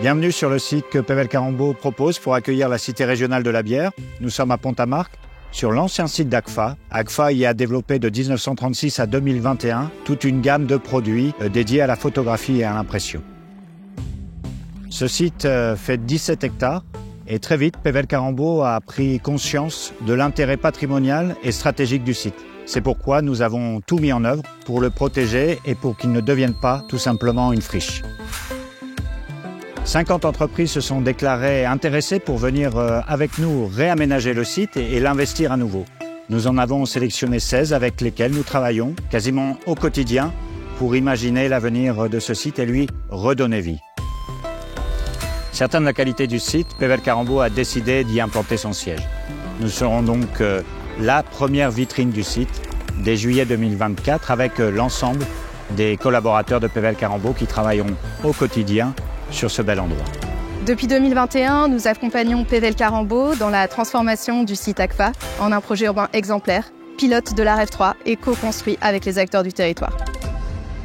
Bienvenue sur le site que Pével Carambau propose pour accueillir la Cité régionale de la bière. Nous sommes à Pont-à-Marc, sur l'ancien site d'AGFA. AGFA y a développé de 1936 à 2021 toute une gamme de produits dédiés à la photographie et à l'impression. Ce site fait 17 hectares et très vite, Pével Carambau a pris conscience de l'intérêt patrimonial et stratégique du site. C'est pourquoi nous avons tout mis en œuvre pour le protéger et pour qu'il ne devienne pas tout simplement une friche. 50 entreprises se sont déclarées intéressées pour venir avec nous réaménager le site et l'investir à nouveau. Nous en avons sélectionné 16 avec lesquels nous travaillons quasiment au quotidien pour imaginer l'avenir de ce site et lui redonner vie. Certain de la qualité du site, Pével Carambau a décidé d'y implanter son siège. Nous serons donc la première vitrine du site dès juillet 2024 avec l'ensemble des collaborateurs de Pével Carambau qui travailleront au quotidien sur ce bel endroit. Depuis 2021, nous accompagnons Pével Carambau dans la transformation du site AGFA en un projet urbain exemplaire, pilote de la REV3 et co-construit avec les acteurs du territoire.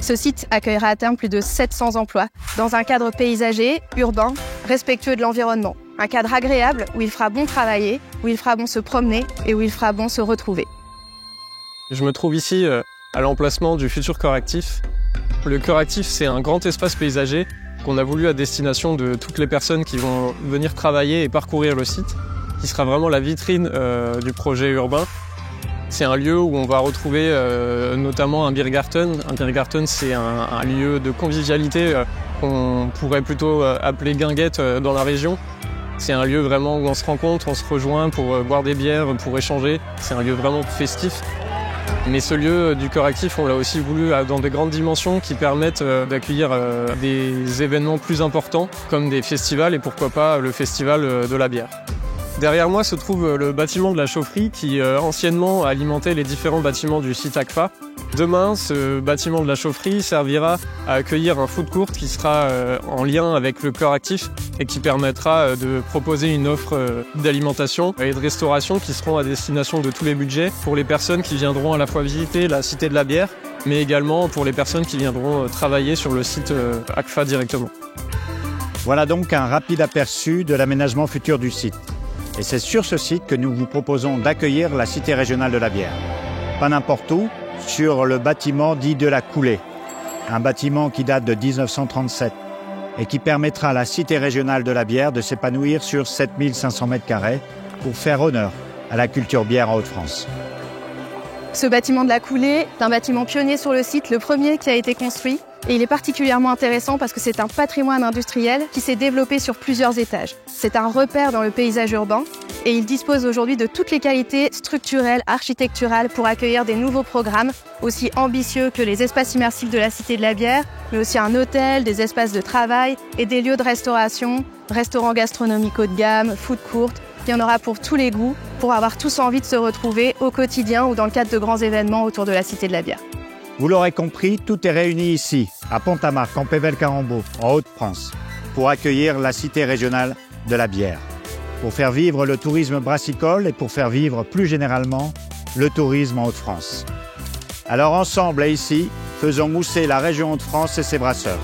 Ce site accueillera à terme plus de 700 emplois dans un cadre paysager, urbain, respectueux de l'environnement. Un cadre agréable où il fera bon travailler, où il fera bon se promener et où il fera bon se retrouver. Je me trouve ici à l'emplacement du futur Correctif. Le Correctif, c'est un grand espace paysager qu'on a voulu à destination de toutes les personnes qui vont venir travailler et parcourir le site, qui sera vraiment la vitrine du projet urbain. C'est un lieu où on va retrouver notamment un Biergarten. Un Biergarten, c'est un lieu de convivialité qu'on pourrait plutôt appeler guinguette dans la région. C'est un lieu vraiment où on se rencontre, on se rejoint pour boire des bières, pour échanger. C'est un lieu vraiment festif. Mais ce lieu du Correctif, on l'a aussi voulu dans des grandes dimensions qui permettent d'accueillir des événements plus importants, comme des festivals et pourquoi pas le festival de la bière. Derrière moi se trouve le bâtiment de la chaufferie qui anciennement alimentait les différents bâtiments du site AGFA. Demain, ce bâtiment de la chaufferie servira à accueillir un food court qui sera en lien avec le Correctif et qui permettra de proposer une offre d'alimentation et de restauration qui seront à destination de tous les budgets pour les personnes qui viendront à la fois visiter la Cité de la bière, mais également pour les personnes qui viendront travailler sur le site AGFA directement. Voilà donc un rapide aperçu de l'aménagement futur du site. Et c'est sur ce site que nous vous proposons d'accueillir la Cité régionale de la bière. Pas n'importe où, sur le bâtiment dit de la Coulée. Un bâtiment qui date de 1937 et qui permettra à la Cité régionale de la bière de s'épanouir sur 7500 m² pour faire honneur à la culture bière en Hauts-de-France. Ce bâtiment de la Coulée est un bâtiment pionnier sur le site, le premier qui a été construit. Et il est particulièrement intéressant parce que c'est un patrimoine industriel qui s'est développé sur plusieurs étages. C'est un repère dans le paysage urbain et il dispose aujourd'hui de toutes les qualités structurelles, architecturales pour accueillir des nouveaux programmes aussi ambitieux que les espaces immersifs de la Cité de la bière, mais aussi un hôtel, des espaces de travail et des lieux de restauration, restaurants gastronomiques haut de gamme, food court. Il y en aura pour tous les goûts, pour avoir tous envie de se retrouver au quotidien ou dans le cadre de grands événements autour de la Cité de la bière. Vous l'aurez compris, tout est réuni ici, à Pont-à-Marc, en Pével Carambau, en Hauts-de-France, pour accueillir la Cité régionale de la bière, pour faire vivre le tourisme brassicole et pour faire vivre plus généralement le tourisme en Hauts-de-France. Alors ensemble et ici, faisons mousser la région Hauts-de-France et ses brasseurs.